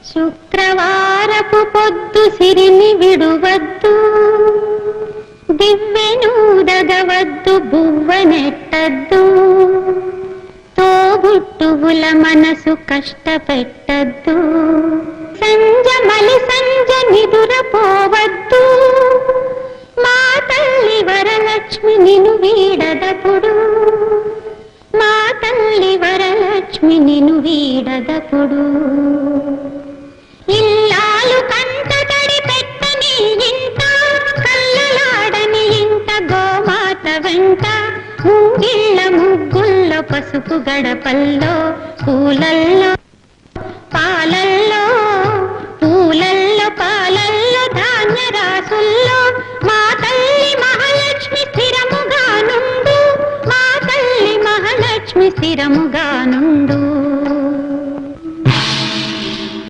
శుక్రవారపు పొద్దు సిరిని విడువద్దు, దివ్వెనూదగవద్దు, బువ్వనెట్టద్దు, తోబుట్టువుల మనసు కష్టపెట్టద్దు, సంజమలి సంజ నిదురపోవద్దు, మా తల్లి వరలక్ష్మి నిను వీడదపుడు, మా తల్లి వరలక్ష్మి నిను వీడదపుడు. ఇల్లాలు కంట తడి పెట్టని ఇంట, కళ్ళలాడని ఇంట, గోమాత వెంట, ముంగిళ్ళ ముగ్గుల్లో, పసుపు గడపల్లో, పూలల్లో పాలల్లో, పూలల్లో పాలల్లో, ధాన్య రాసుల్లో, మా తల్లి మహాలక్ష్మి స్థిరముగా నుండు, మా తల్లి మహాలక్ష్మి స్థిరముగా నుండు.